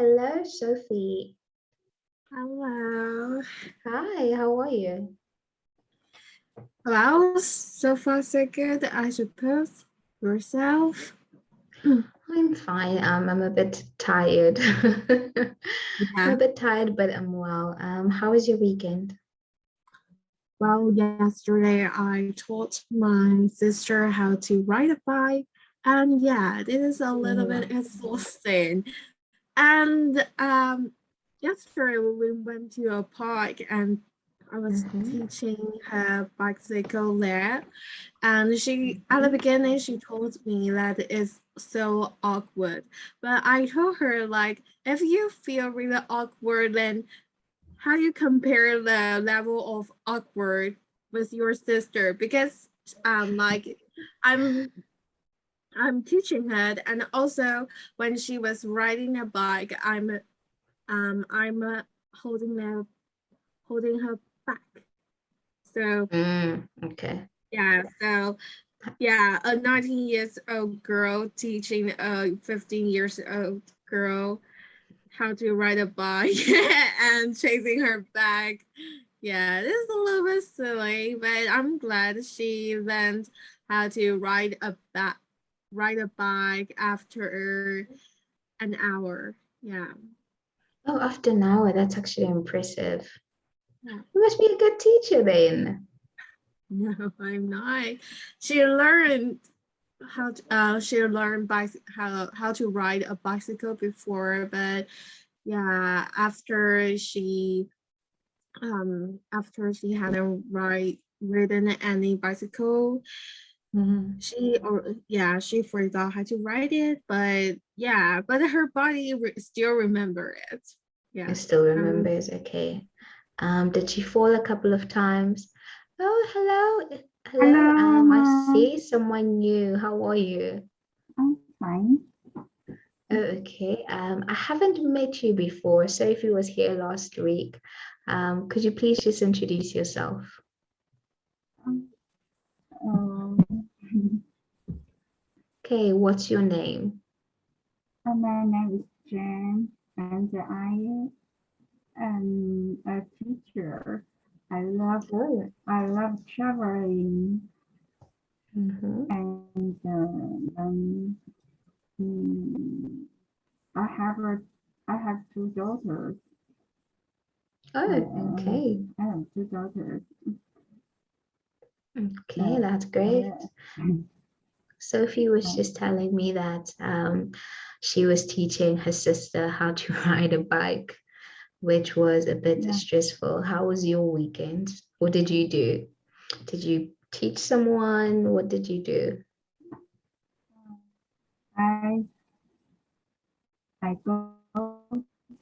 Hello, Sophie. Hello. Hi, how are you? Well, so far so good, I suppose. Yourself? I'm fine. I'm a bit tired. I'm a Yeah. bit tired, but I'm well. How was your weekend? Well, yesterday I taught my sister how to ride a bike, and yeah, it is a little bit Mm, exhausting. And yesterday we went to a park, and I was mm-hmm. teaching her bicycle there. And she, at the beginning, she told me that it's so awkward. But I told her, like, if you feel really awkward, then how you compare the level of awkward with your sister? Because, like, I'm I'm teaching her, and also when she was riding a bike, I'm holding her back. So Okay. yeah, so yeah, a 19 years old girl teaching a 15 years old girl how to ride a bike and chasing her back. Yeah, this is a little bit silly, but I'm glad she learned how to ride a bike after an hour. Yeah. Oh, after an hour, that's actually impressive. Yeah. You must be a good teacher then. No, I'm not. She learned she learned how to ride a bicycle before, but yeah, after she hadn't ridden any bicycle, Mhm. she forgot how to ride it, but yeah, but her body still remember it. I Yeah. still um remember. It's okay. Did she fall a couple of times? Oh, hello. Hello. I Hello, see someone new. How are you? I'm fine. Oh, okay. I haven't met you before. Sophie was here last week. Could you please just introduce yourself? Um, um, Okay, what's your name? my name is Jen, and I am a teacher. I love Oh, I love traveling, mm-hmm. and mm, I have two daughters. Oh, okay. I have two daughters. Okay, Uh, that's great. yeah. Sophie was Um, just telling me that she was teaching her sister how to ride a bike, which was a bit yeah. stressful. How was your weekend? What did you do? Did you teach someone? What did you do? I I go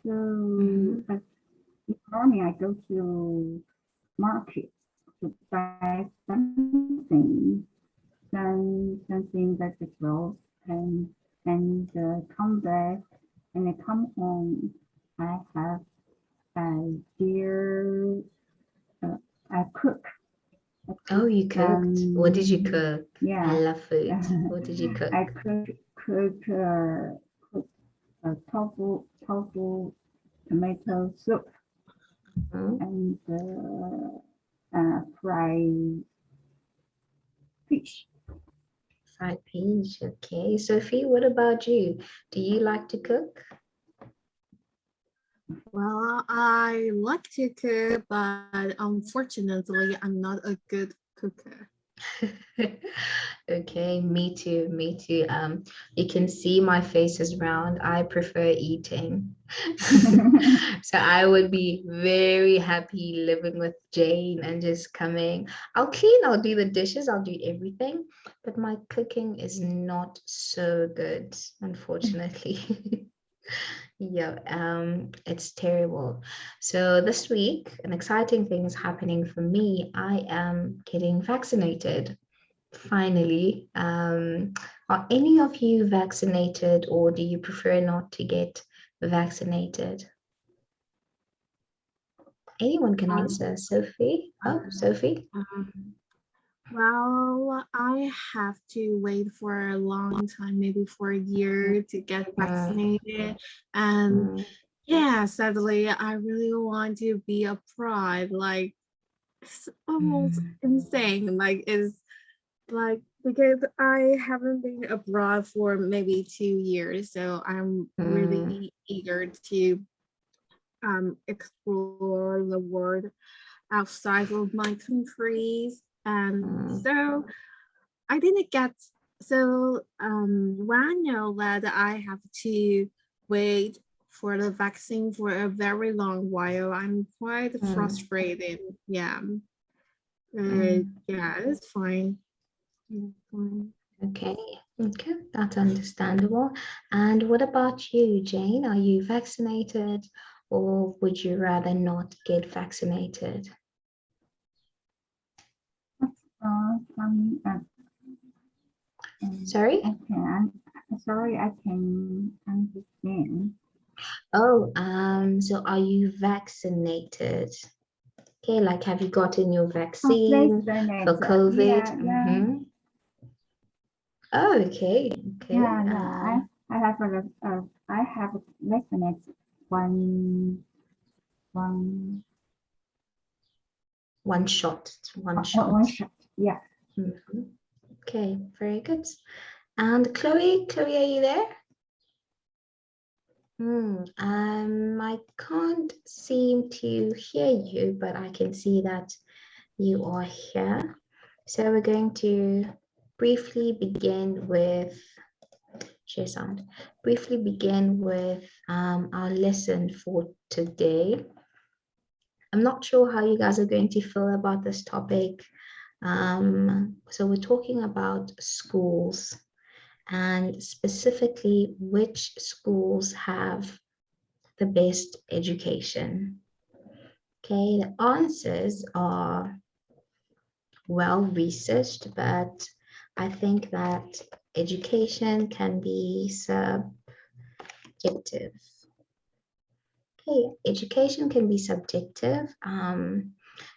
to Mm-hmm. in the morning. I go to market to buy something vegetables and come back and I come home. I have a dear uh, I cook I Oh, cook you cooked. What did you some cook? I yeah love food. What did you I cook? cook tofu tomato soup Hmm? and fried fish. Fried peas. Okay. Sophie, what about you? Do you like to cook? Well, I like to cook, but unfortunately, I'm not a good cooker. Okay, me too, me too. You can see my face is round. I prefer eating. So I would be very happy living with Jane and just coming. I'll clean, I'll do the dishes, I'll do everything, but my cooking is not so good, unfortunately. Yeah, it's terrible. So this week, an exciting thing is happening for me. I am getting vaccinated. Finally, are any of you vaccinated or do you prefer not to get vaccinated? Anyone can um, answer. Sophie? Oh, Sophie? Um, Well, I have to wait for a long time, maybe for a year to get vaccinated. And Mm, yeah, sadly, I really want to be abroad. Like, it's almost mm, insane. Like, it's like because I haven't been abroad for maybe 2 years, so I'm mm, really eager to explore the world outside of my countries. And mm, so I didn't get so when I know that I have to wait for the vaccine for a very long while, I'm quite mm, frustrated. Yeah. mm. Yeah, it's fine. It's fine. Okay, okay, that's understandable. And what about you, Jane? Are you vaccinated or would you rather not get vaccinated? Some Sorry? I can. Sorry, I can understand. Oh, so are you vaccinated? Okay, like have you gotten your Oh, vaccine for vaccinated. COVID? Yeah, yeah, Mm-hmm. Oh, okay, okay. yeah, yeah. I have I have vaccinated one one One shot, it's one one shot. shot. Yeah. Mhm. Okay, very good. And Chloe, are you there? I can't seem to hear you, but I can see that you are here. So we're going to briefly begin with share sound. Briefly begin with our lesson for today. I'm not sure how you guys are going to feel about this topic. So we're talking about schools and specifically which schools have the best education. Okay, the answers are well researched, but I think that education can be subjective. Okay, education can be subjective.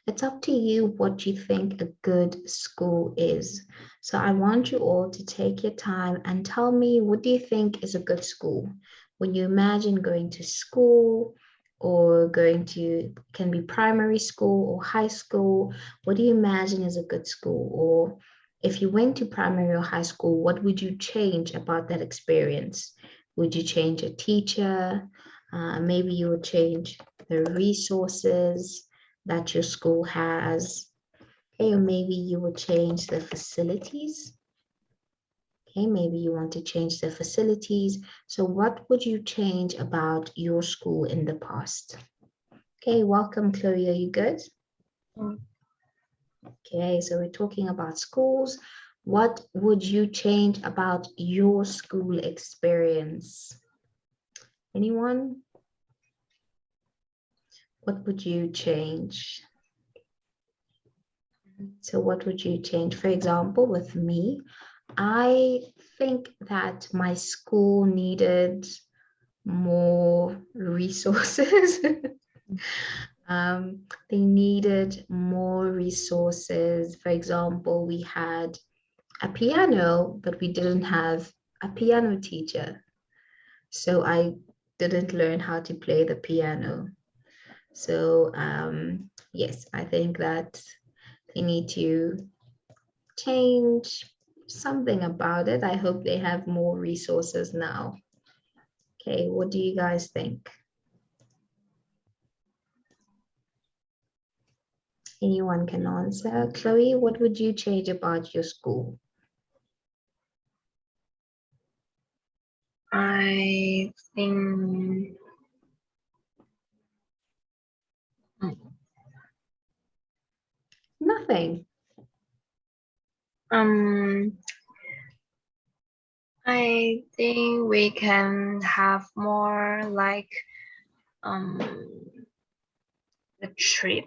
It's up to you what you think a good school is. So I want you all to take your time and tell me, what do you think is a good school? When you imagine going to school or going to, can be primary school or high school, what do you imagine is a good school? Or if you went to primary or high school, what would you change about that experience? Would you change a teacher? Maybe you would change the resources that your school has. Okay, or maybe you would change the facilities. Okay, maybe you want to change the facilities. So what would you change about your school in the past? Okay, welcome, Chloe. Are you good? Okay, so we're talking about schools. What would you change about your school experience? Anyone? What would you change? So what would you change? For example, with me, I think that my school needed more resources. They needed more resources. For example, we had a piano, but we didn't have a piano teacher. So I didn't learn how to play the piano. So yes, I think that they need to change something about it. I hope they have more resources now. Okay, what do you guys think? Anyone can answer. Chloe, what would you change about your school? I think Nothing. um I think we can have more like um a trip,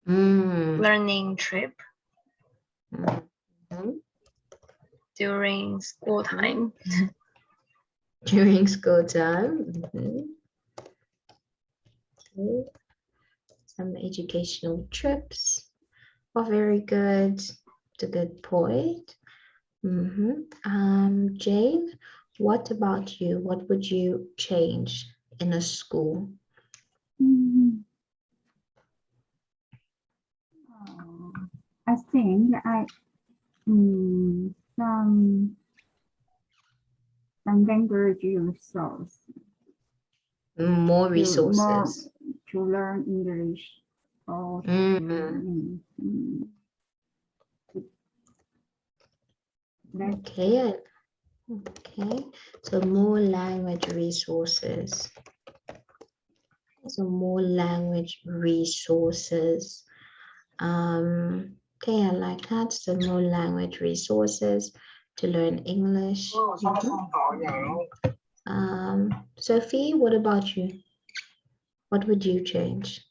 Mm. learning trip Mhm. during school time. During school time. Mhm. Okay. Some educational trips. Oh, very good. It's a good point. Jane, what about you? What would you change in a school? I think some language resource More resources. to learn English or Okay. Okay. So more language resources. So more language resources. Okay, I like that. So more language resources to learn English. Sophie, what about you? What would you change?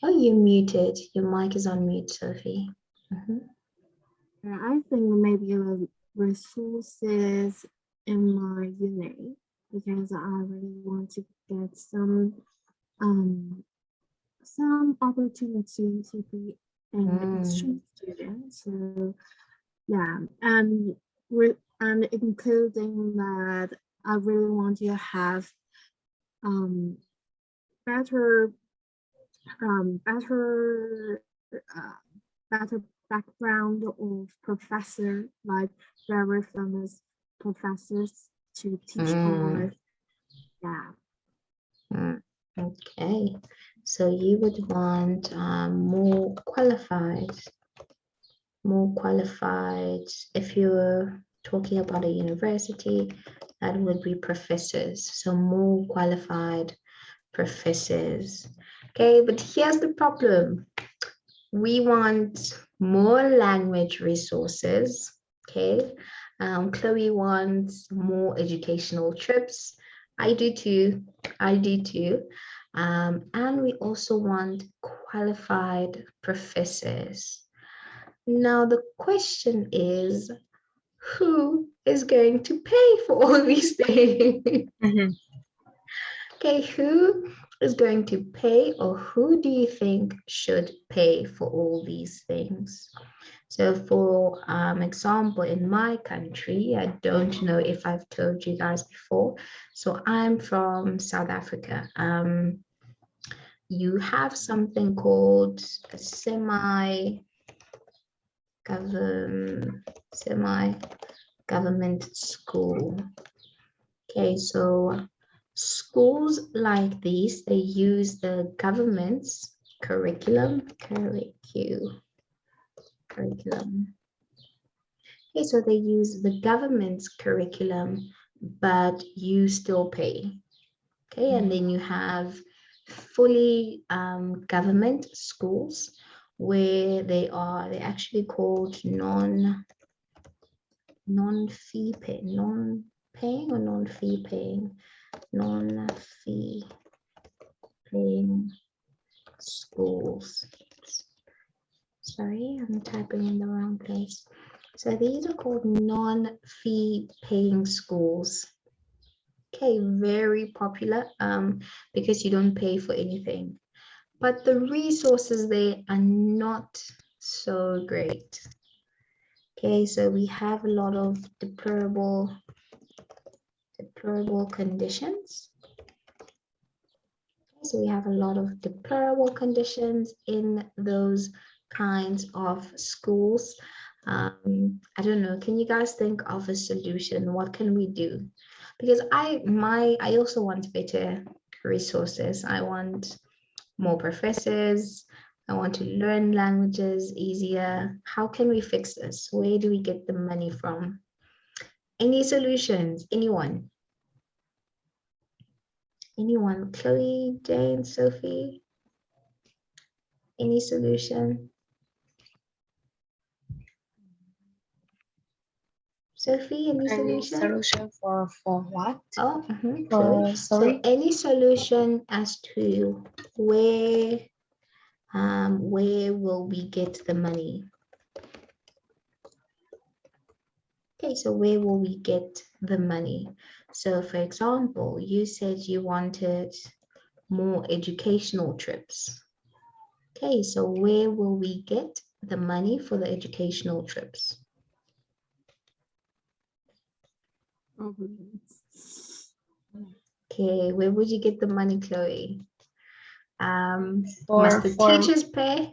Oh, you're muted. Your mic is on mute, Sophie. I think maybe the resources in my uni, because I really want to get some opportunity to be an exchange student. So yeah, and including that, I really want to have better better background of professor, like very famous professors to teach our, Okay, so you would want more qualified. If you're talking about a university, that would be professors. So more qualified professors. Okay, but here's the problem. We want more language resources. Okay, Chloe wants more educational trips. I do too. And we also want qualified professors. Now the question is, who is going to pay for all these things? Okay, who is going to pay, or who do you think should pay for all these things? So for example, in my country, I don't know if I've told you guys before, so I'm from South Africa. You have something called a semi-government school. Okay, so schools like these, they use the government's curriculum. Okay, so they use the government's curriculum, but you still pay. Okay, and then you have fully government schools where they're actually called non-fee paying schools. Sorry, I'm typing in the wrong place. So these are called non-fee paying schools. Okay, very popular because you don't pay for anything. But the resources there are not so great. Okay, so we have a lot of deplorable conditions. So we have a lot of deplorable conditions in those kinds of schools. I don't know, can you guys think of a solution? What can we do? Because I also want better resources. I want more professors. I want to learn languages easier. How can we fix this? Where do we get the money from? Any solutions? Anyone? Anyone? Chloe, Jane, Sophie? Any solution? Sophie, any solution? Solution for what? Oh, Chloe. So any solution as to where will we get the money? Okay, so where will we get the money? So for example, you said you wanted more educational trips. Okay, so where will we get the money for the educational trips? Okay, where would you get the money, Chloe? Must the teachers pay?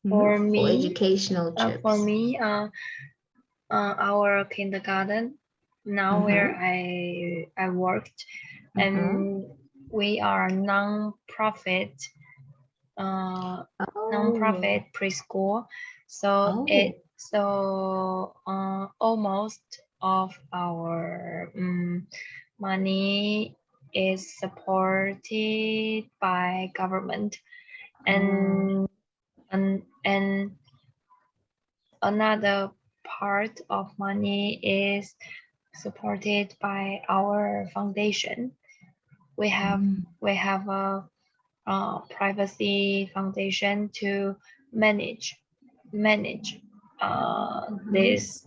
For For me, educational trips. for me, our kindergarten, now where I worked, and we are non-profit non-profit preschool, so almost of our money is supported by government, and another part of money is supported by our foundation. We have a privacy foundation to manage this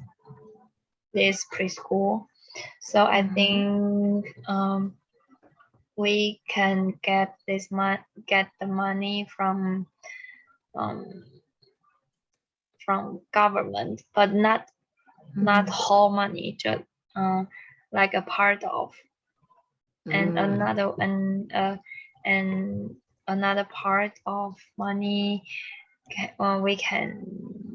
preschool. So I think we can get the money from government, but not whole money, just like a part of, and another part of money we can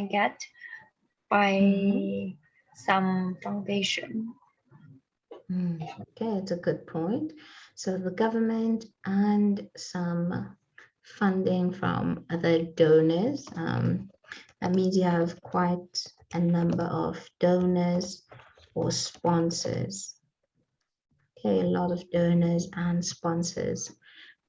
get by some foundation. Okay, it's a good point. So the government and some funding from other donors. That means you have quite a number of donors or sponsors. Okay, a lot of donors and sponsors.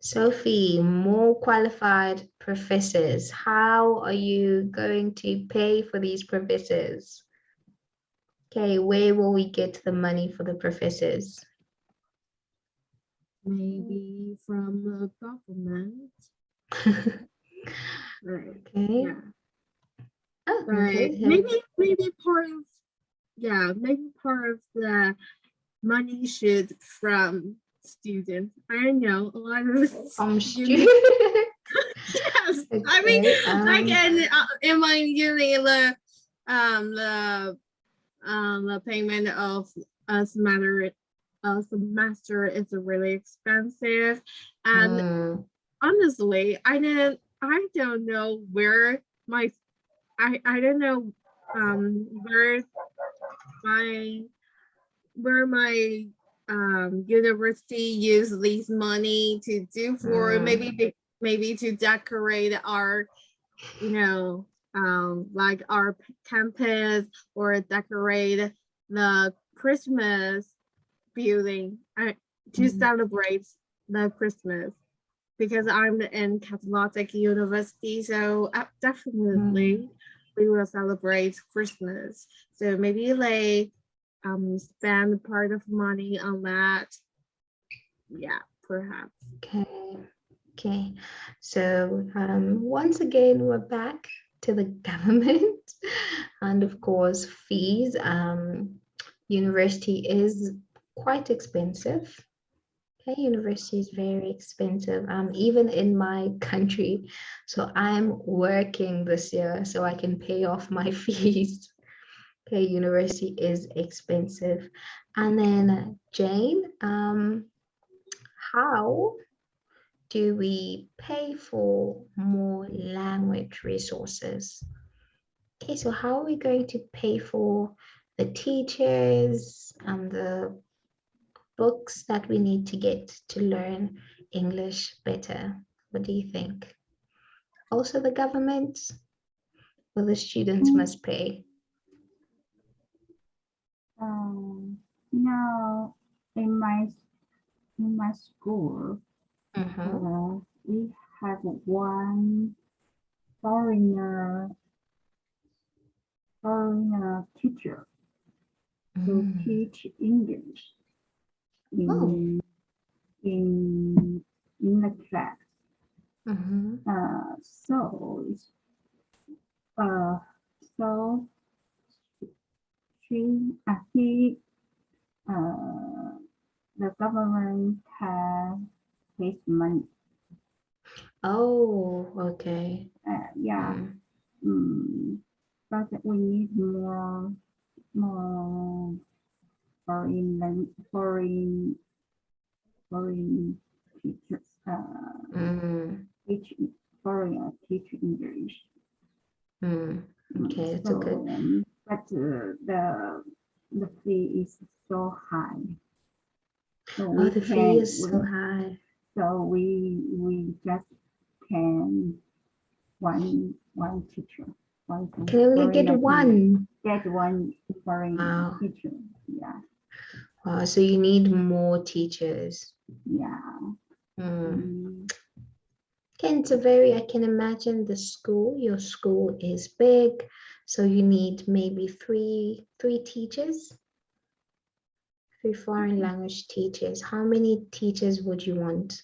Sophie, more qualified professors. How are you going to pay for these professors? Okay, where will we get the money for the professors? Maybe from the government. Right. Okay. Yeah. Oh, right. okay. Maybe part of the money should from students. I don't know, a lot of From students. Yes, Okay, I mean, like in my uni, the payment of a semester is really expensive, and honestly, I don't know where my I don't know where my university use this money to do for, maybe to decorate our like our campus, or decorate the Christmas building to celebrate the Christmas, because I'm in Catholic University, so definitely we will celebrate Christmas. So maybe like spend part of money on that. Yeah, perhaps. Okay. So once again, we're back to the government and of course fees. University is quite expensive. Okay, university is very expensive, even in my country. So I'm working this year so I can pay off my fees. Okay, university is expensive. And then Jane, how do we pay for more language resources? Okay, so how are we going to pay for the teachers and the books that we need to get to learn English better? What do you think? Also the government or the students must pay? Now in my school, we have one foreigner teacher to teach English in the class. So the government has his money. Oh, okay. Yeah, but we need more foreign teachers. Teach English. Okay, that's okay. But the fee is so high. So Oh, the fee is so high. So we just can one teacher. Can only get one. Get one foreign teacher. Yeah. Wow, so you need more teachers. Yeah. I can imagine your school is big, so you need maybe three teachers, 3 foreign language teachers. How many teachers would you want?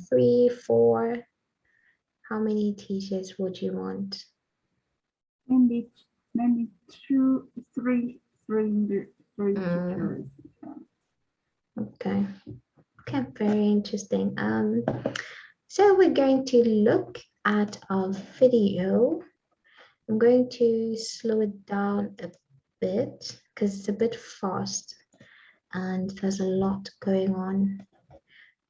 3, 4. How many teachers would you want? Maybe 2, 3 teachers. Okay, very interesting. So we're going to look at our video. I'm going to slow it down a bit because it's a bit fast and there's a lot going on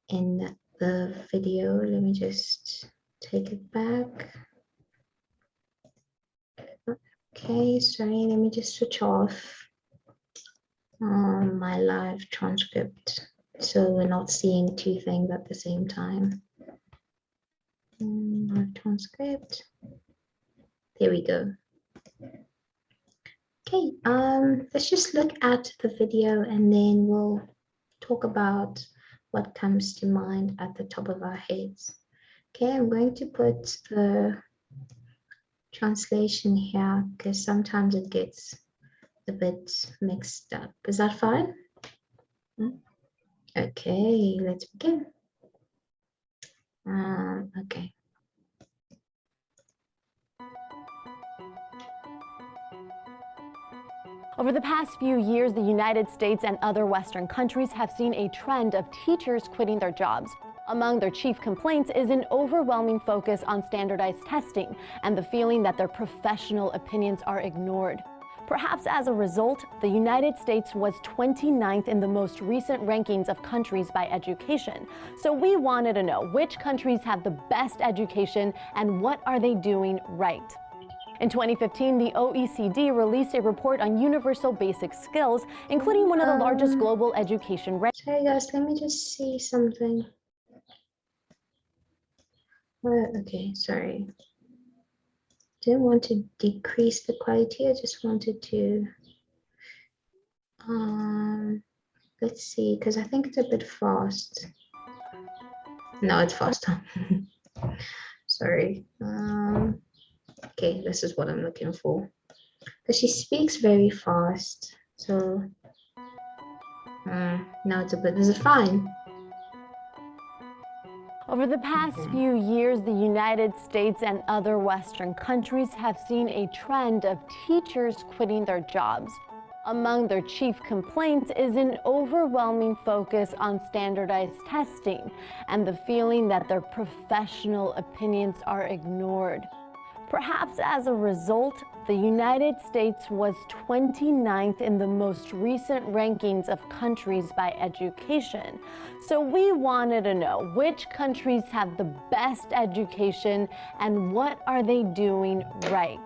in the video. Let me just take it back. Okay, sorry, let me just switch off my live transcript so we're not seeing 2 things at the same time. Live transcript. There we go. Okay, let's just look at the video and then we'll talk about what comes to mind at the top of our heads. Okay, I'm going to put the translation here because sometimes it gets a bit mixed up. Is that fine? Okay, let's begin. Okay. Over the past few years, the United States and other Western countries have seen a trend of teachers quitting their jobs. Among their chief complaints is an overwhelming focus on standardized testing and the feeling that their professional opinions are ignored. Perhaps as a result, the United States was 29th in the most recent rankings of countries by education. So we wanted to know which countries have the best education and what are they doing right. In 2015, the OECD released a report on universal basic skills, including one of the largest global education rankings. Sorry guys, let me just see something. Okay, sorry. Didn't want to decrease the quality, I just wanted to, let's see, because I think it's a bit fast. No, it's faster. Sorry. Okay, this is what I'm looking for. Because she speaks very fast. So now it's a bit, is it fine? Over the past few years, the United States and other Western countries have seen a trend of teachers quitting their jobs. Among their chief complaints is an overwhelming focus on standardized testing and the feeling that their professional opinions are ignored. Perhaps as a result, the United States was 29th in the most recent rankings of countries by education. So we wanted to know which countries have the best education and what are they doing right.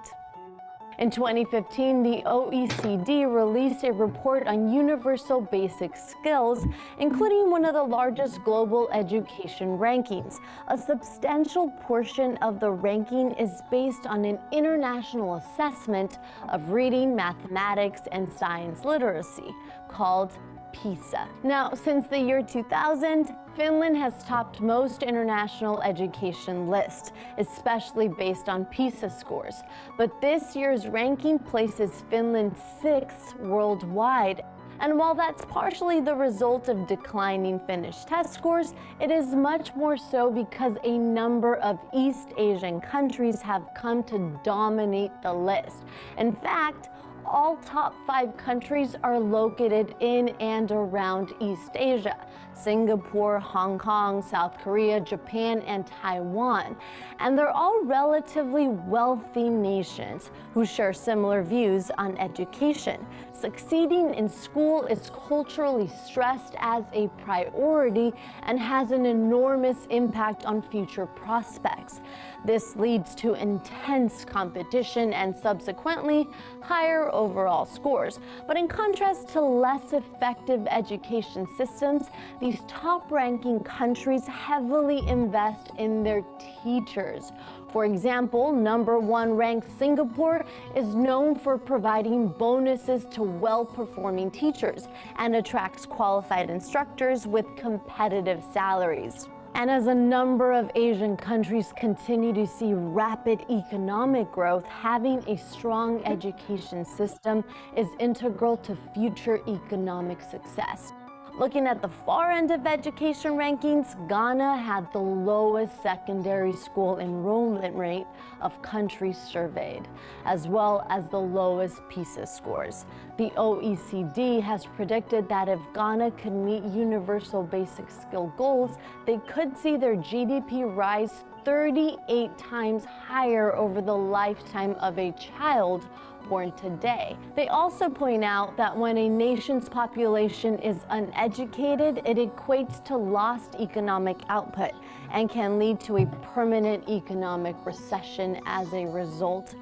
In 2015, the OECD released a report on universal basic skills, including one of the largest global education rankings. A substantial portion of the ranking is based on an international assessment of reading, mathematics, and science literacy called PISA. Now, since the year 2000, Finland has topped most international education lists, especially based on PISA scores. But this year's ranking places Finland 6th worldwide. And while that's partially the result of declining Finnish test scores, it is much more so because a number of East Asian countries have come to dominate the list. In fact, all top 5 countries are located in and around East Asia: Singapore, Hong Kong, South Korea, Japan, and Taiwan. And they're all relatively wealthy nations who share similar views on education. Succeeding in school is culturally stressed as a priority and has an enormous impact on future prospects. This leads to intense competition and subsequently higher overall scores. But in contrast to less effective education systems, these top-ranking countries heavily invest in their teachers. For example, number 1 ranked Singapore is known for providing bonuses to well-performing teachers and attracts qualified instructors with competitive salaries. And as a number of Asian countries continue to see rapid economic growth, having a strong education system is integral to future economic success. Looking at the far end of education rankings, Ghana had the lowest secondary school enrollment rate of countries surveyed, as well as the lowest PISA scores. The OECD has predicted that if Ghana could meet universal basic skill goals, they could see their GDP rise 38 times higher over the lifetime of a child born today. They also point out that when a nation's population is uneducated, it equates to lost economic output and can lead to a permanent economic recession as a result.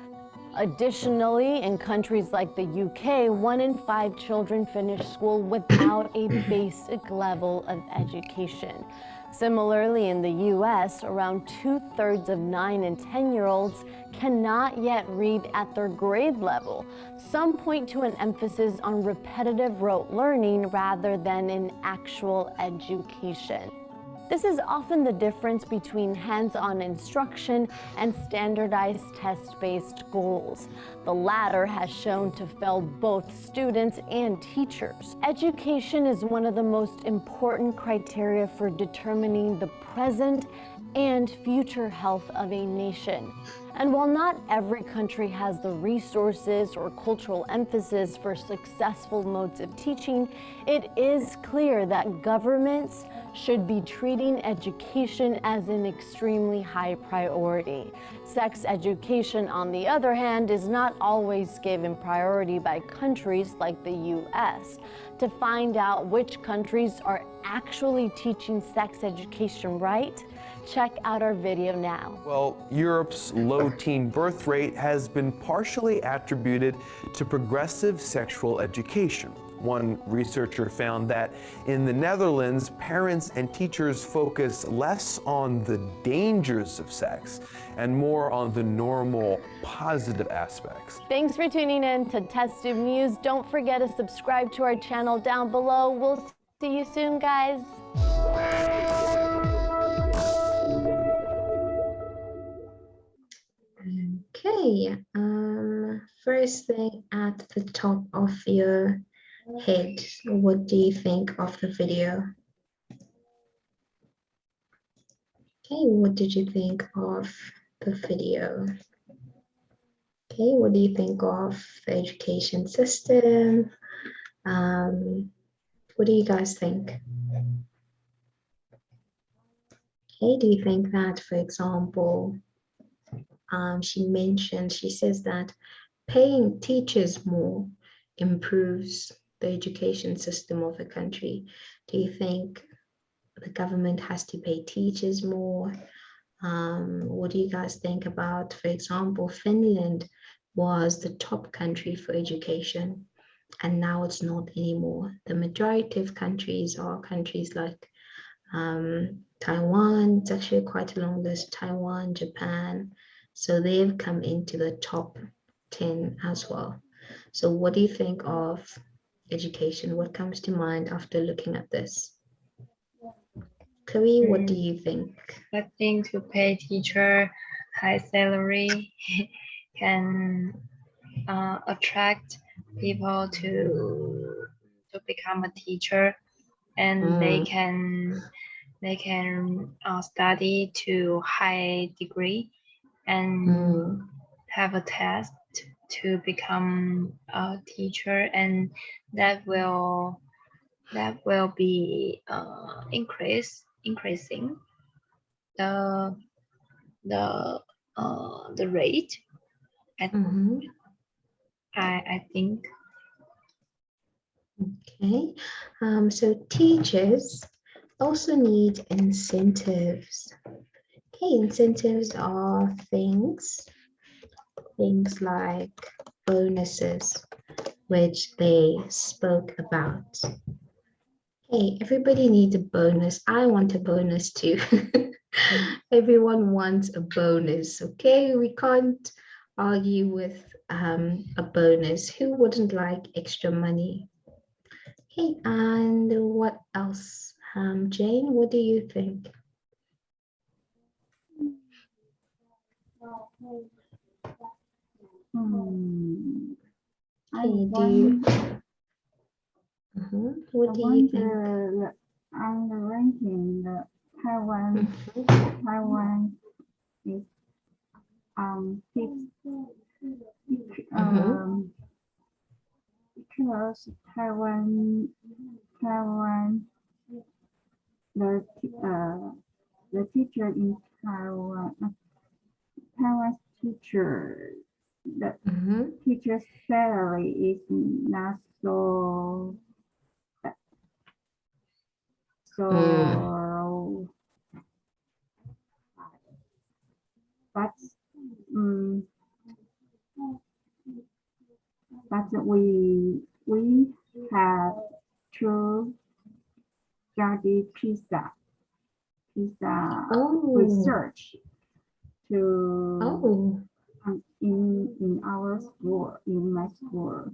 Additionally, in countries like the UK, 1 in 5 children finish school without a basic level of education. Similarly, in the US, around 2/3 of 9 and 10-year-olds cannot yet read at their grade level. Some point to an emphasis on repetitive rote learning rather than in actual education. This is often the difference between hands-on instruction and standardized test-based goals. The latter has shown to fail both students and teachers. Education is one of the most important criteria for determining the present and future health of a nation. And while not every country has the resources or cultural emphasis for successful modes of teaching, it is clear that governments should be treating education as an extremely high priority. Sex education, on the other hand, is not always given priority by countries like the US. To find out which countries are actually teaching sex education right, check out our video now. Well, Europe's low teen birth rate has been partially attributed to progressive sexual education. One researcher found that in the Netherlands, parents and teachers focus less on the dangers of sex and more on the normal, positive aspects. Thanks for tuning in to TestTube News. Don't forget to subscribe to our channel down below. We'll see you soon, guys. Okay, first thing at the top of your head, what do you think of the video? Okay, what did you think of the video? Okay, what do you think of the education system? What do you guys think? Okay, do you think that, for example, she says that paying teachers more improves the education system of a country. Do you think the government has to pay teachers more? What do you guys think about, for example, Finland was the top country for education, and now it's not anymore. The majority of countries are countries like Taiwan. It's actually quite a long list. Taiwan, Japan. So they've come into the top 10 as well. So what do you think of education? What comes to mind after looking at this? Chloe, what do you think? I think to pay teacher high salary can attract people to become a teacher, and they can study to high degree and have a test to become a teacher, and that will be increasing the rate. I think. Okay, so teachers also need incentives. Okay, incentives are things like bonuses, which they spoke about. Hey, everybody needs a bonus. I want a bonus too. Everyone wants a bonus, okay? We can't argue with a bonus. Who wouldn't like extra money? Okay, and what else? Jane, what do you think? I Okay, what do you think? On the ranking, the Taiwan is because Taiwan the teacher in Taiwan's teacher, the teacher's salary is not so but we have to study PISA research to in our school, in my school.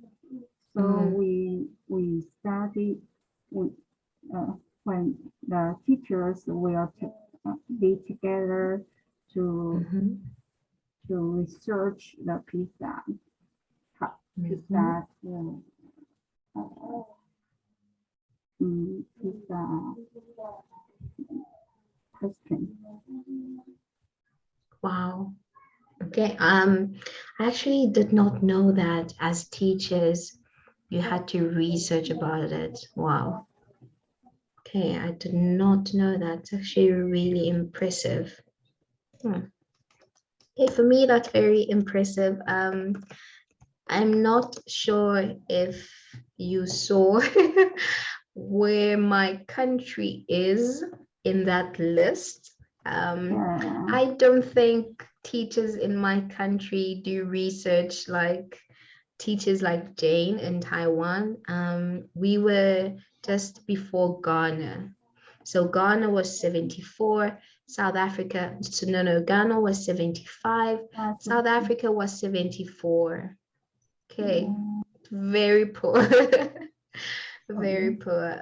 So we study when the teachers will be together to research the PISA question. Wow. Okay. I actually did not know that as teachers you had to research about it. Wow. Okay, I did not know that. It's actually really impressive. Okay, for me that's very impressive. I'm not sure if you saw where my country is in that list. I don't think teachers in my country do research like teachers like Jane in Taiwan. We were just before Ghana. So Ghana was 74, South Africa, so no, Ghana was 75, South Africa was 74. Okay, very poor. Very poor.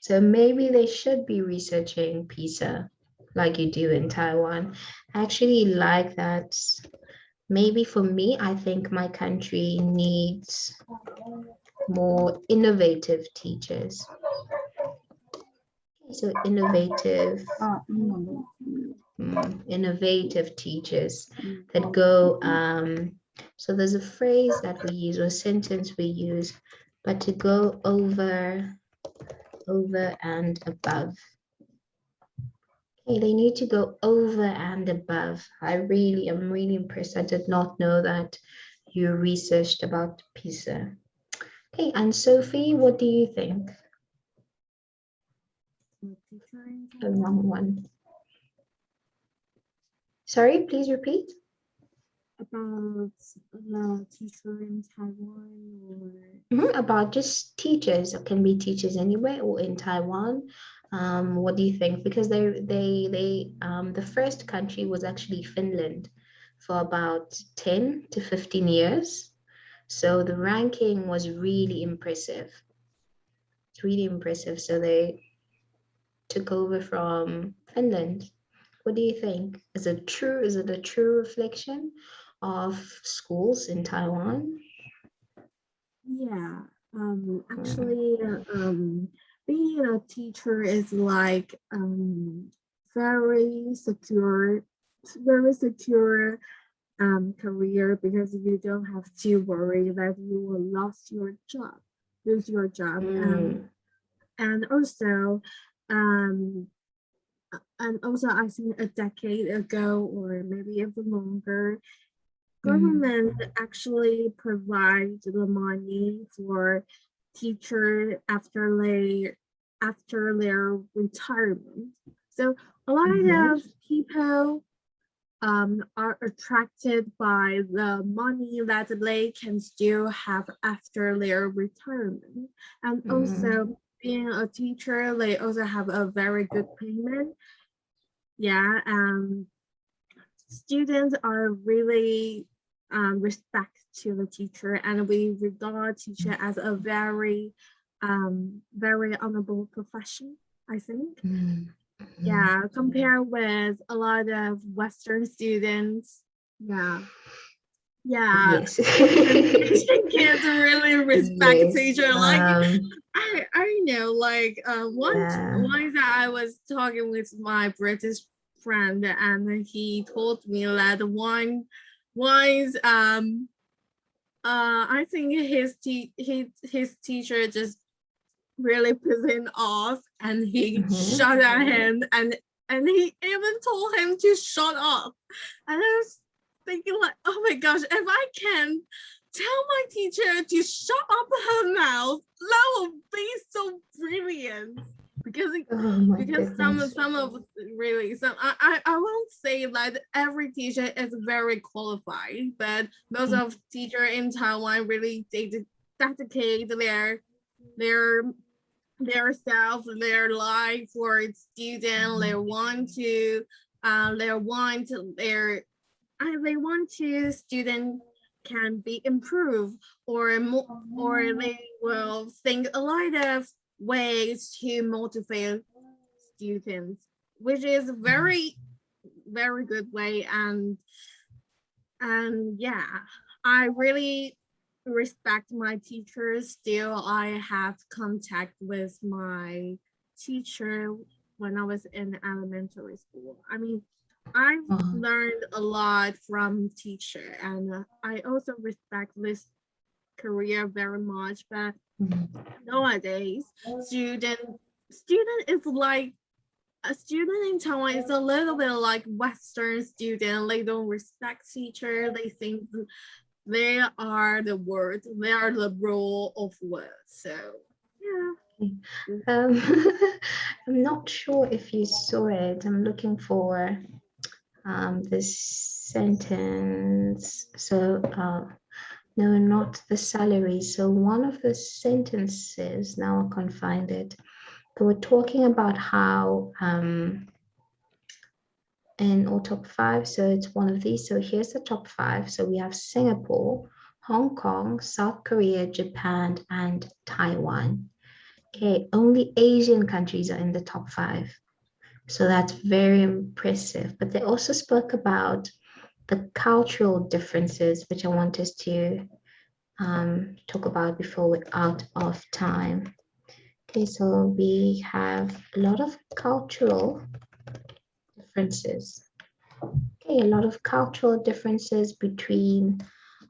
So maybe they should be researching PISA like you do in Taiwan. I actually like that. Maybe for me, I think my country needs more innovative teachers. So innovative teachers that go, so there's a phrase that we use or sentence we use, but to go over and above. Okay, they need to go over and above. I'm really impressed. I did not know that you researched about PISA. Okay, and Sophie, what do you think? The wrong one. Sorry, please repeat. About the teacher in Taiwan or about just teachers. It can be teachers anywhere or in Taiwan. What do you think? Because the first country was actually Finland for about 10 to 15 years. So the ranking was really impressive. It's really impressive. So they took over from Finland. What do you think? Is it a true reflection of schools in Taiwan? yeah, Actually, being a teacher is like very secure, very secure career because you don't have to worry that you will lose your job, and also um I think a decade ago or maybe even longer, government actually provides the money for teacher after their retirement. So a lot of people are attracted by the money that they can still have after their retirement. And also being a teacher, they also have a very good payment. Yeah, students are really respect to the teacher, and we regard teacher as a very very honorable profession, I think. Yeah, compared with a lot of Western students. Yeah. Yes. Can't really respect Yes. teacher. Like I know, like once I was talking with my British friend, and he told me that once I think his teacher just really pissed him off, and he shot at him, and he even told him to shut up. And I was thinking like, oh my gosh, if I can tell my teacher to shut up her mouth, that would be so brilliant. Because some of really some I won't say that every teacher is very qualified, but most of teacher in Taiwan really dedicate their self, their life for its student. They want student can be improved, or they will think a lot of ways to motivate students, which is very very good way. And yeah, I really respect my teachers. Still, I have contact with my teacher when I was in elementary school. I mean, I've learned a lot from teacher, and I also respect this career very much. But nowadays, student is like a student in Taiwan is a little bit like Western student. They don't respect teacher. They think they are the words, they are the rule of words. So yeah. I'm not sure if you saw it. I'm looking for this sentence. So no, not the salary. So one of the sentences, now I can't find it. They were talking about how in our top 5, so it's one of these. So here's the top 5. So we have Singapore, Hong Kong, South Korea, Japan, and Taiwan. Okay, only Asian countries are in the top 5. So that's very impressive. But they also spoke about the cultural differences, which I want us to talk about before we're out of time. Okay, so we have a lot of cultural differences. Okay, a lot of cultural differences between,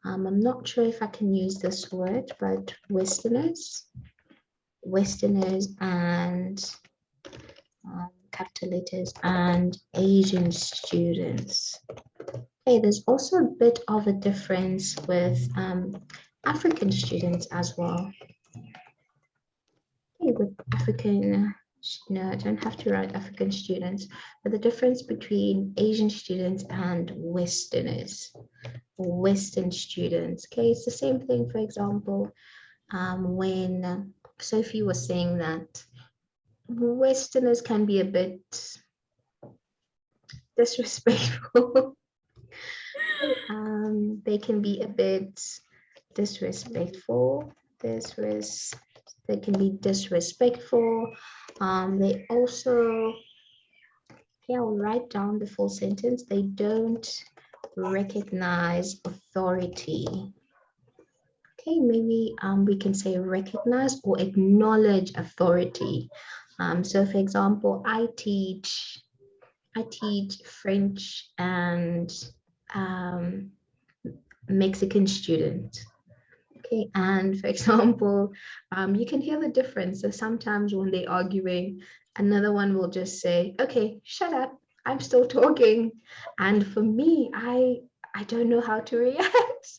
I'm not sure if I can use this word, but Westerners and capital letters, and Asian students. Okay, there's also a bit of a difference with African students as well. Okay, with African, no, I don't have to write African students, but the difference between Asian students and Westerners, Western students. Okay, it's the same thing, for example, when Sophie was saying that Westerners can be a bit disrespectful. They can be a bit disrespectful. They can be disrespectful. They also, okay, I'll write down the full sentence. They don't recognize authority. Okay, maybe we can say recognize or acknowledge authority. So for example, I teach French and Mexican student. Okay, and for example, you can hear the difference. So sometimes when they're arguing, another one will just say, okay, shut up, I'm still talking. And for me, I don't know how to react.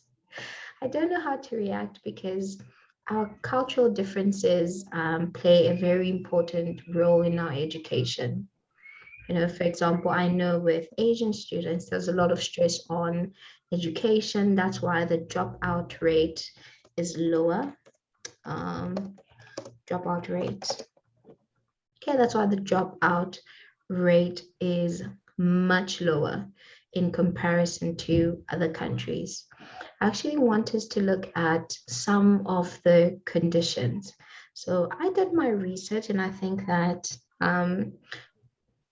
I don't know how to react because our cultural differences play a very important role in our education. You know, for example, I know with Asian students, there's a lot of stress on education. That's why the dropout rate is lower. Dropout rate. Okay, that's why the dropout rate is much lower in comparison to other countries. I actually want us to look at some of the conditions. So I did my research and I think that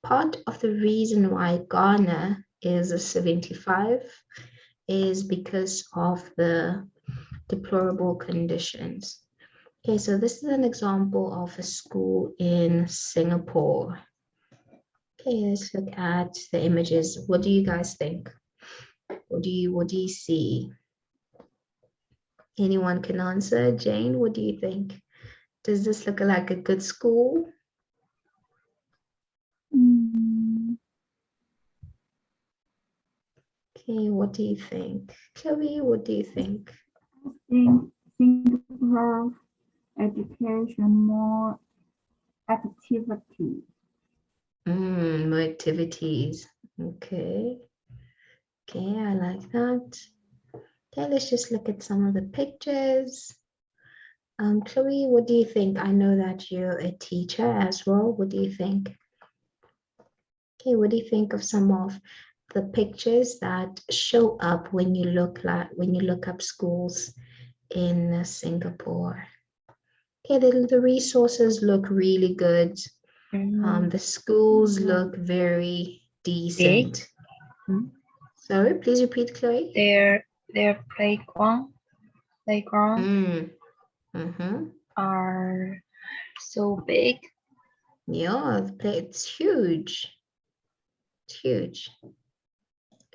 part of the reason why Ghana is a 75 is because of the deplorable conditions. Okay, so this is an example of a school in Singapore. Okay, let's look at the images. What do you guys think? What do you see? Anyone can answer. Jane, what do you think? Does this look like a good school? Okay, what do you think? Chloe, what do you think? Think of education more activity. More activities. Okay. Okay, I like that. Okay, let's just look at some of the pictures. Chloe, what do you think? I know that you're a teacher as well. What do you think? Okay, what do you think of some of the pictures that show up when you look up schools in Singapore? Okay, the resources look really good. The schools look very decent. Sorry, please repeat, Chloe. Their playground are so big. Yeah, it's huge. It's huge.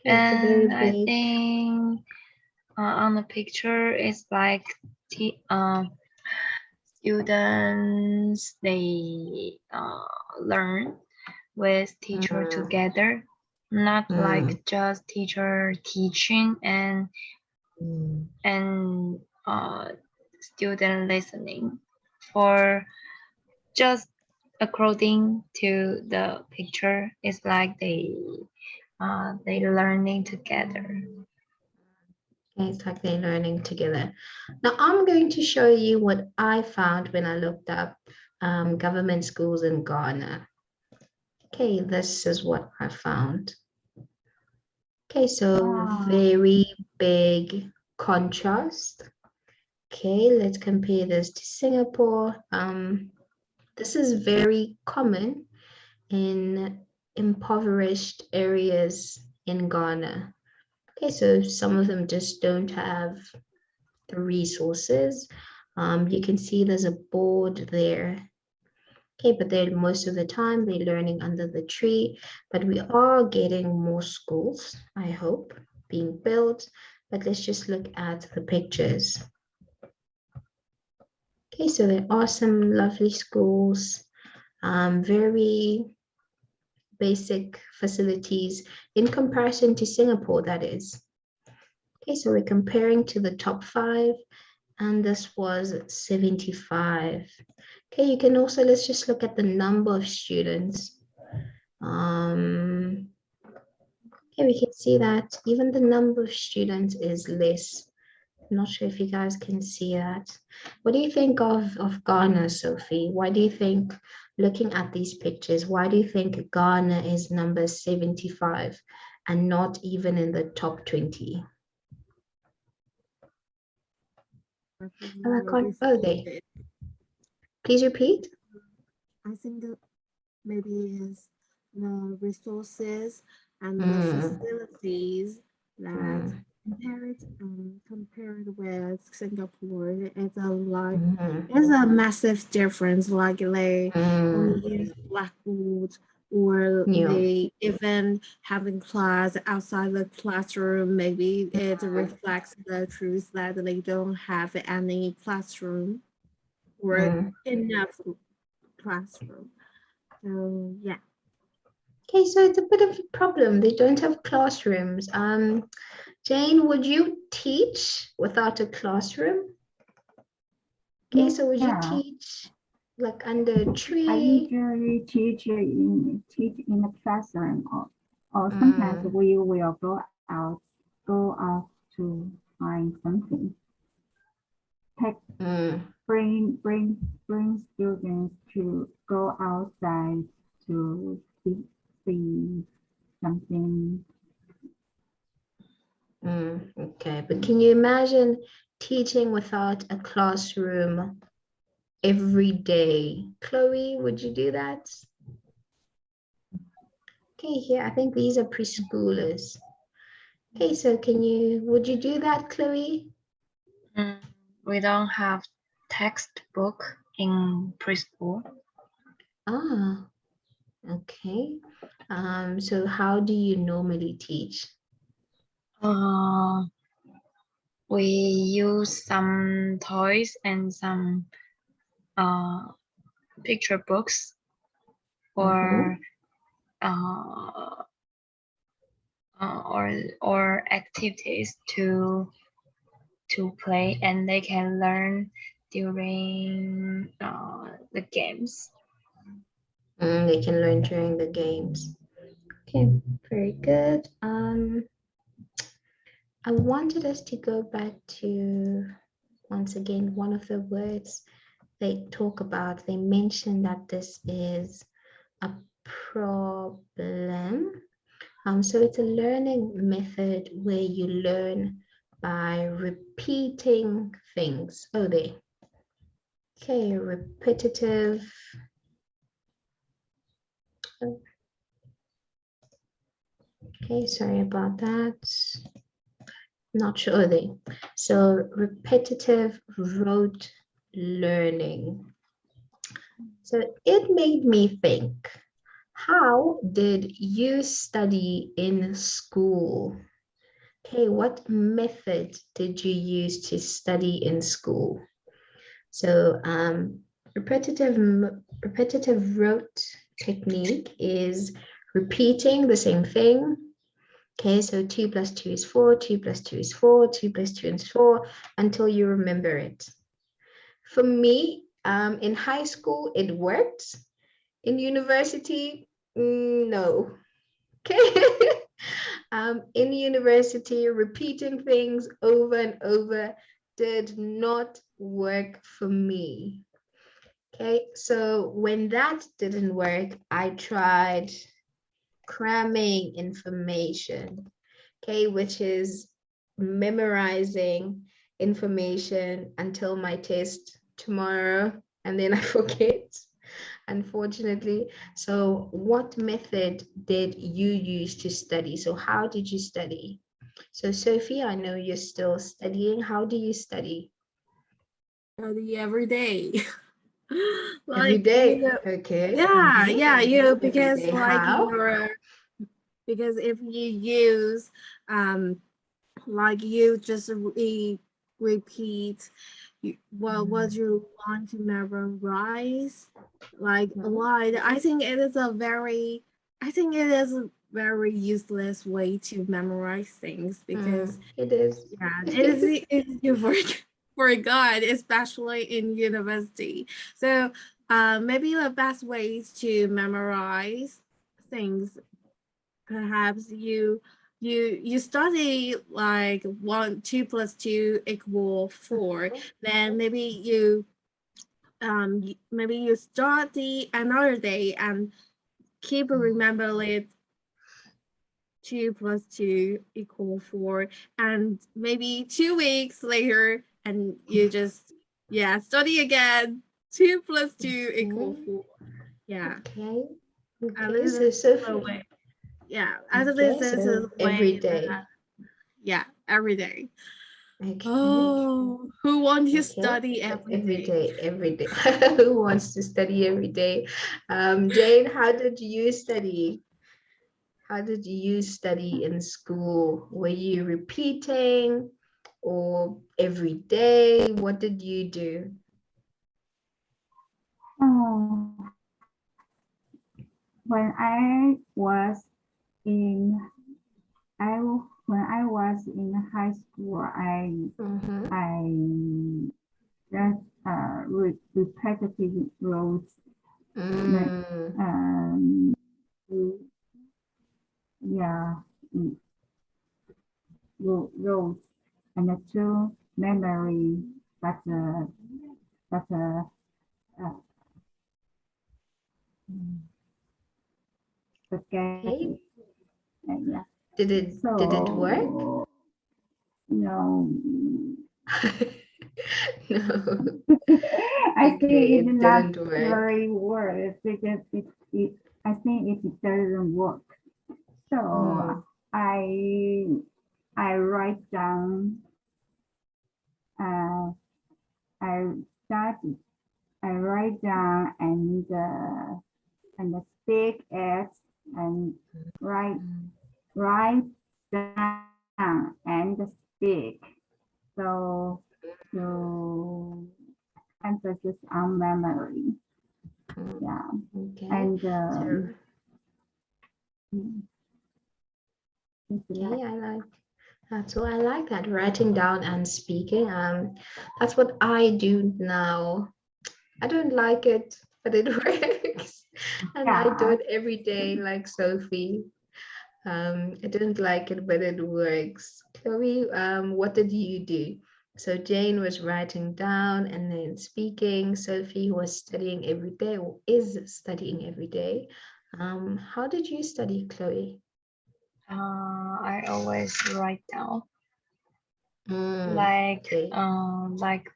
Okay, And it's very I big. think on the picture it's like students, they learn with teacher together, not like just teacher teaching and student listening. For just according to the picture, it's like they learning together. It's like they're learning together. Now I'm going to show you what I found when I looked up government schools in Ghana. Okay, this is what I found. Okay, so very big contrast. Okay, let's compare this to Singapore. This is very common in impoverished areas in Ghana. Okay, so some of them just don't have the resources. You can see there's a board there. Okay, but then most of the time they're learning under the tree, but we are getting more schools, I hope, being built. But let's just look at the pictures. Okay, so there are some lovely schools, very basic facilities in comparison to Singapore, that is. Okay, so we're comparing to the top 5, and this was 75. Okay, you can also, let's just look at the number of students. Okay, we can see that even the number of students is less. I'm not sure if you guys can see that. What do you think of Ghana, Sophie? Why do you think, looking at these pictures, why do you think Ghana is number 75 and not even in the top 20? Okay. Please repeat. I think maybe it's the resources and the facilities that compared with Singapore, it's a lot. Mhm. It's a massive difference. Like they only Mm, use blackboard, or yeah. they even having class outside the classroom. Maybe it Mm, reflects the truth that they don't have any classroom or mm. enough classroom. So yeah. Okay, so it's a bit of a problem. They don't have classrooms. Jane, would you teach without a classroom? Okay, so would you Yeah, teach like under a I tree? usually teach in the classroom, or sometimes Mm, we will go out to find something. Take mm, bring students to go outside to see something. okay, but can you imagine teaching without a classroom every day? Chloe, would you do that? Okay, here, I think these are preschoolers. Okay, so would you do that, Chloe? Mm, we don't have textbook in preschool. Ah, okay. So how do you normally teach? Uh, we use some toys and some picture books Mm-hmm. or uh, or activities to play, and they can learn during the games. They can learn during the games. Okay, very good. I wanted us to go back to, once again, one of the words they talk about. They mention that this is a problem. So it's a learning method where you learn by repeating things. Oh, there. Okay, repetitive. Okay, sorry about that. Not sure they. So repetitive rote learning. So it made me think, how did you study in school? Okay, what method did you use to study in school? So repetitive rote technique is repeating the same thing. Okay, so 2 plus 2 is 4, 2 plus 2 is 4, 2 plus 2 is 4, until you remember it. For me, in high school, it worked. In university, no. Okay. In university, repeating things over and over did not work for me. Okay, so when that didn't work, I tried cramming information, okay, which is memorizing information until my test tomorrow, and then I forget, unfortunately. So what method did you use to study? So how did you study? So Sophie, I know you're still studying. How do you study? Study every day. Every Like day. Okay. you Every because day. How? because if you use like you just repeat what you want to memorize like a Mhm. lot. I think it is a very useless way to memorize things because It is. yeah, it is you forgot, especially in university. So maybe the best ways to memorize things, perhaps you study like 2 plus 2 equal 4. Then maybe you start the another day and keep remembering 2 plus 2 equal 4, and maybe 2 weeks later and you just study again 2 plus 2 equal Mhm. 4. Yeah, Okay. at Okay. least So this is the Sophie. way. Yeah, at least Okay. this is So the every way day. that Yeah, every day. Okay. Oh, who wants to Okay. study every day? Every day. Who wants to study every day? Jane, how did you study? How did you study in school? Were you repeating or every day? What did you do? Oh, when I was in when I was in high school, I Mhm. just repetitive roads. Mm. Yeah, mm, roads and the true memory, but but uh, forget Okay. it. Yeah. Did it work? So no, No. I think Okay, it's it not didn't work. very work because I think it doesn't work. So Mm. I I write down. Uh, I start. I write down and speak it and write Mm. write down and speak. So to emphasis on memory. Mm. Yeah, Okay. and So, it's like okay, I like that. So I like that, writing down and speaking. That's what I do now. I don't like it, but it works. And I do yeah, it every day, like Sophie. I don't like it, but it works. Chloe, what did you do? So Jane was writing down and then speaking. Sophie was studying every day or is studying every day. How did you study, Chloe? I always write down Okay. like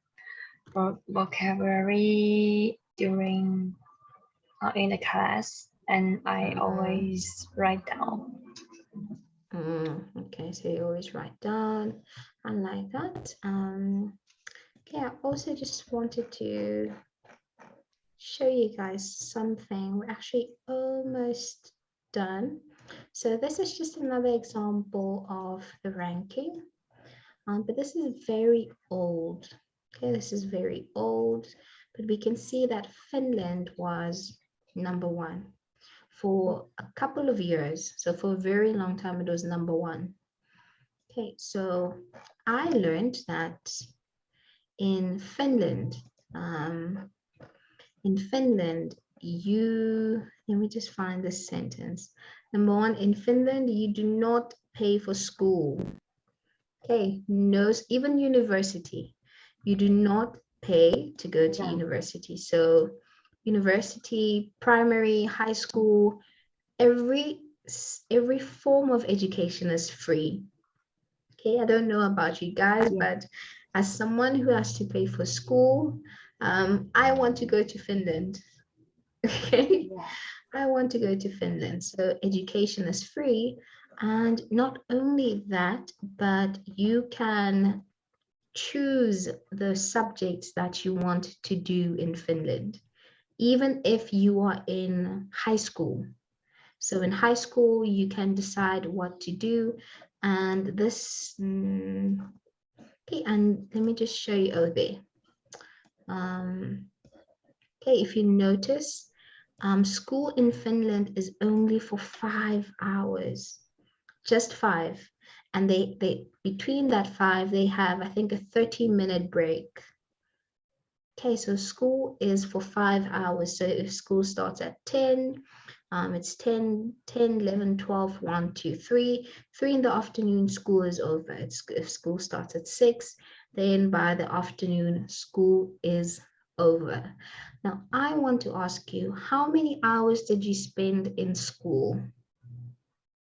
vocabulary during in the class, and I Mm, always write down. okay, so you always write down. I like that. Yeah, I also just wanted to show you guys something. We're actually almost done. So this is just another example of the ranking, but this is very old. Okay, this is very old, but we can see that Finland was #1 for a couple of years. So for a very long time, it was #1. Okay, so I learned that in Finland, um, in Finland, let me just find this sentence. #1, in Finland, you do not pay for school. Okay, no, even university, you do not pay to go to yeah, university. So university, primary, high school, every every form of education is free. Okay, I don't know about you guys, yeah, but as someone who has to pay for school, I want to go to Finland. Okay, yeah, I want to go to Finland. So education is free. And not only that, but you can choose the subjects that you want to do in Finland, even if you are in high school. So in high school, you can decide what to do. And this, okay, and let me just show you over there. Okay, if you notice, school in Finland is only for 5 hours, just 5. And they between that 5, they have, I think, a 30-minute break. Okay, so school is for 5 hours. So if school starts at 10, it's 10, 10, 11, 12, 1, 2, 3. 3 in the afternoon, school is over. If school starts at 6, then by the afternoon, school is over. Now, I want to ask you, how many hours did you spend in school?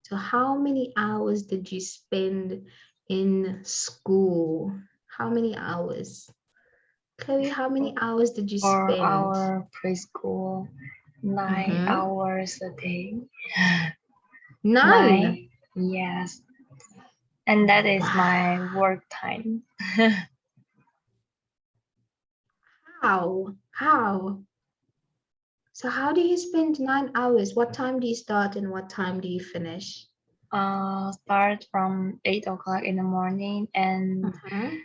So how many hours did you spend in school? How many hours? Chloe, how many hours did you For spend? our preschool, 9 Mhm. hours a day. 9. 9, yes. And that is my work time. How? So how do you spend 9 hours? What time do you start and what time do you finish? Start from 8 o'clock in the morning and Mhm.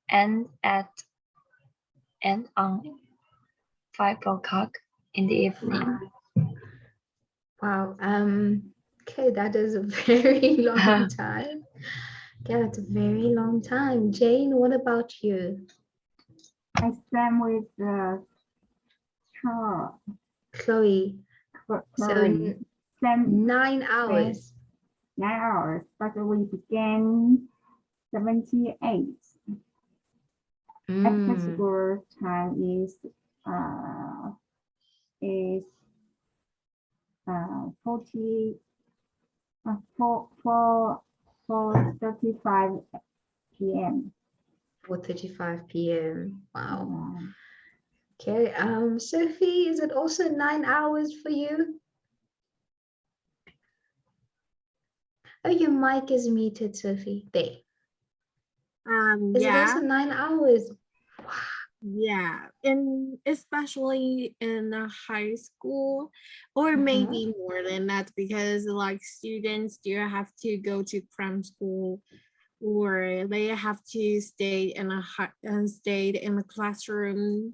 end at end on 5 o'clock in the evening. Wow. Okay, that is a very long time. Yeah, that's a very long time. Jane, what about you? I stand with Chloe. So Chloe. Same 9 hours. 9 hours, but we began 78. After Mm. school time is 40 4:35 p.m. 4:35 p.m. Wow. Um, Okay. Sophie, is it also 9 hours for you? Oh, your mic is muted, Sophie. There. Is it also Yeah, 9 hours? yeah, and especially in a high school, or maybe more than that, because like students still have to go to cram school, or they have to stay in stay in the classroom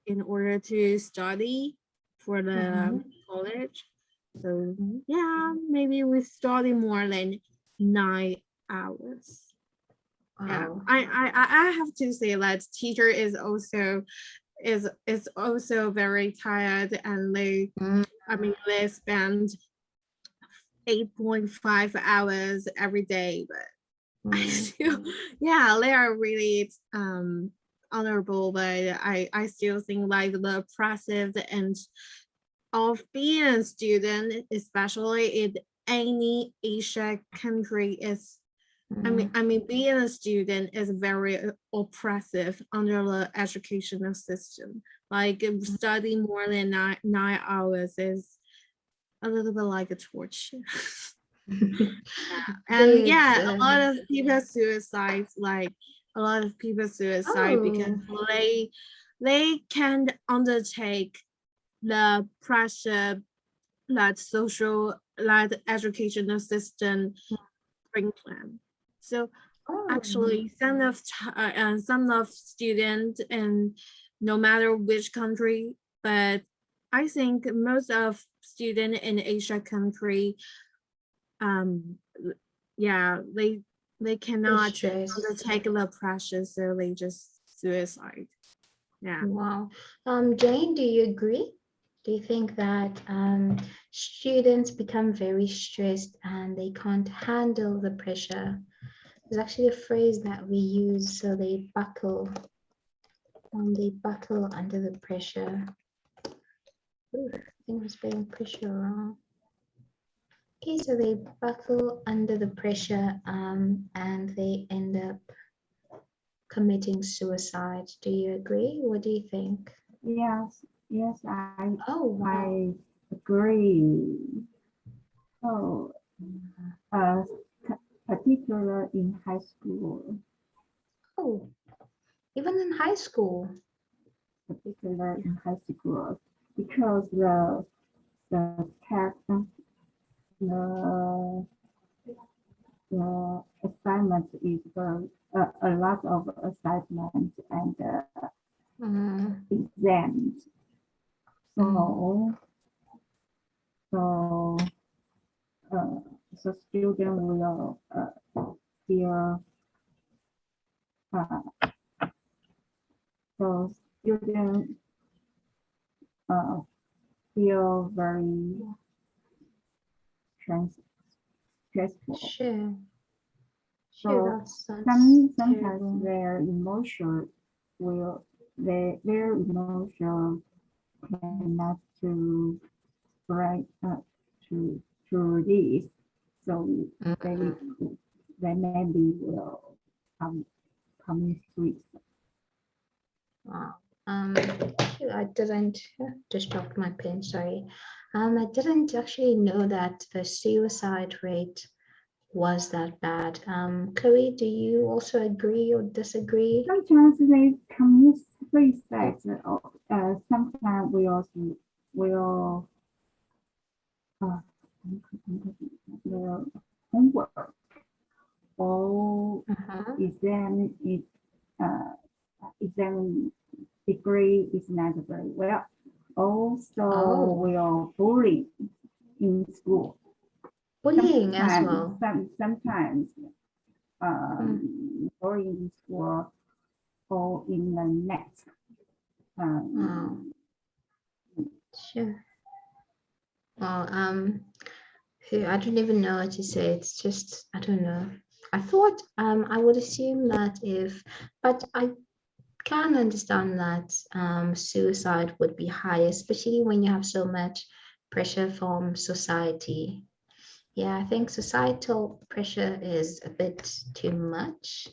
in order to study for the college. So yeah, maybe we study more than 9 hours. Yeah, Wow. I have to say that teacher is also very tired, and they Mm. they spend 8.5 hours every day, but I still, yeah, they are really honorable, but I still think like the oppressive and of being a student, especially in any Asia country, is being a student is very oppressive under the educational system. Like studying more than 9 hours is a little bit like a torture. And Yes. yeah, a lot of people suicide, like a lot of people suicide because Oh. they can't undertake the pressure that educational system bring them. So Oh. actually, some of students, and no matter which country, but I think most of student in Asia country, um, yeah, they cannot Stress. undertake the pressure, so they just suicide. Yeah. Wow. Jane, do you agree? Do you think that students become very stressed and they can't handle the pressure? There's actually a phrase that we use, so they buckle under the pressure. Ooh, I think I'm spelling pressure wrong. Okay, so they buckle under the pressure and they end up committing suicide. Do you agree? What do you think? yes, Oh, wow. I agree. So, uh, particular in high school, Oh, even in high school. because the test, the the assignment is a lot of assignments and exams. So so student will feel so student uh, feel very stressful. Sure. So Sure, that sounds sometimes terrible. their emotion cannot to break to release. So they they maybe will come suicide. Wow. I didn't just dropped my pen, sorry. I didn't actually know that the suicide rate was that bad. Chloe, do you also agree or disagree? Sometimes they commit suicide, or sometimes we also will will homework or Uh-huh. exam degree is not very well. Also, Oh, will bully in school. bullying as well. Sometimes bullying in school or in the net. Wow. Sure. Well, I don't even know what to say. It's just, I don't know. I thought I would assume that but I can understand that suicide would be high, especially when you have so much pressure from society. Yeah, I think societal pressure is a bit too much.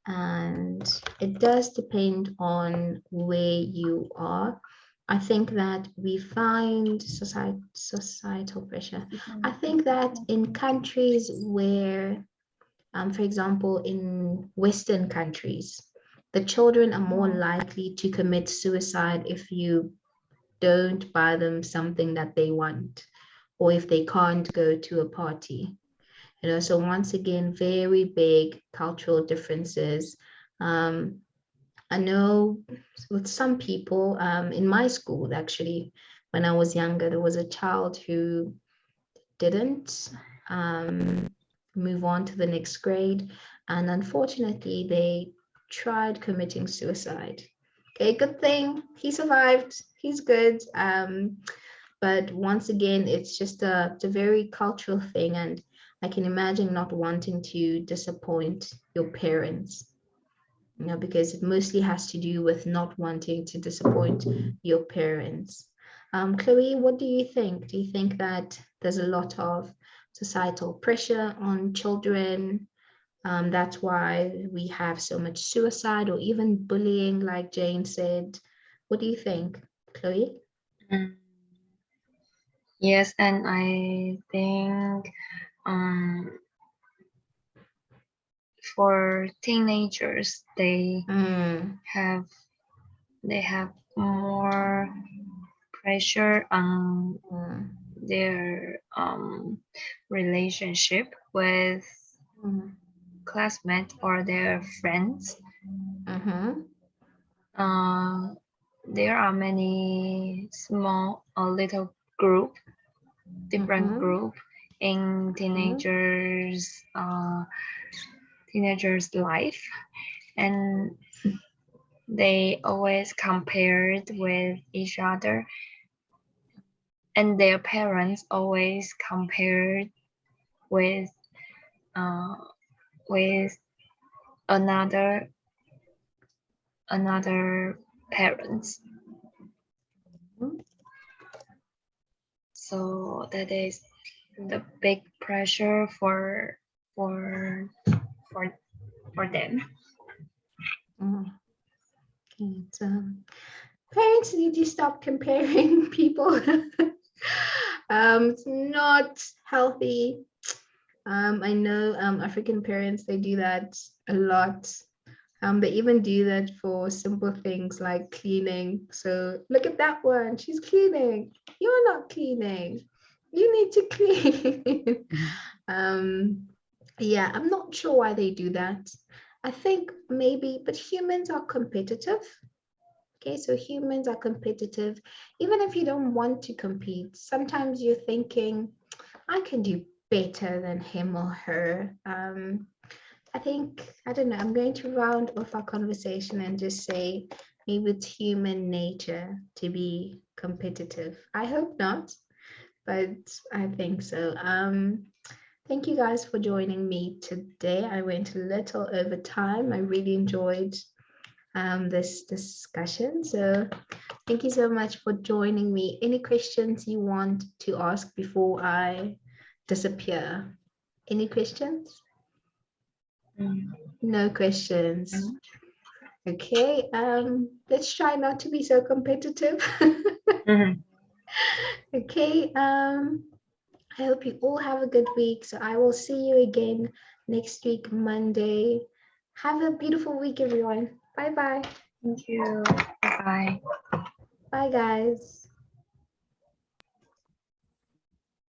And it does depend on where you are. I think that we find societal pressure. I think that in countries where, for example, in Western countries, the children are more likely to commit suicide if you don't buy them something that they want, or if they can't go to a party. So once again, very big cultural differences. I know with some people in my school, actually, when I was younger, there was a child who didn't move on to the next grade. And unfortunately, they tried committing suicide. Okay, good thing he survived. He's good. But once again, it's just it's a very cultural thing. And I can imagine not wanting to disappoint your parents, because it mostly has to do with not wanting to disappoint your parents. Chloe, what do you think? Do you think that there's a lot of societal pressure on children? That's why we have so much suicide or even bullying, like Jane said. What do you think, Chloe? Yes, and I think for teenagers they have more pressure on their relationship with classmates or their friends. There are many small or little group, different group in teenagers life, and they always compared with each other, and their parents always compared with another parents. So that is the big pressure for them. Okay, so parents need to stop comparing people. It's not healthy. I know African parents, they do that a lot. They even do that for simple things like cleaning. So look at that one, she's cleaning. You're not cleaning. You need to clean. Yeah, I'm not sure why they do that. I think maybe, but humans are competitive. Okay, so humans are competitive. Even if you don't want to compete, sometimes you're thinking, I can do better than him or her. I think, I don't know, I'm going to round off our conversation and just say maybe it's human nature to be competitive. I hope not, but I think so. Thank you guys for joining me today. I went a little over time. I really enjoyed this discussion. So thank you so much for joining me. Any questions you want to ask before I disappear? Any questions? No questions. Okay, let's try not to be so competitive. Mhm. Okay, I hope you all have a good week. So I will see you again next week, Monday. Have a beautiful week, everyone. Bye bye. Thank you. Bye. Bye, guys.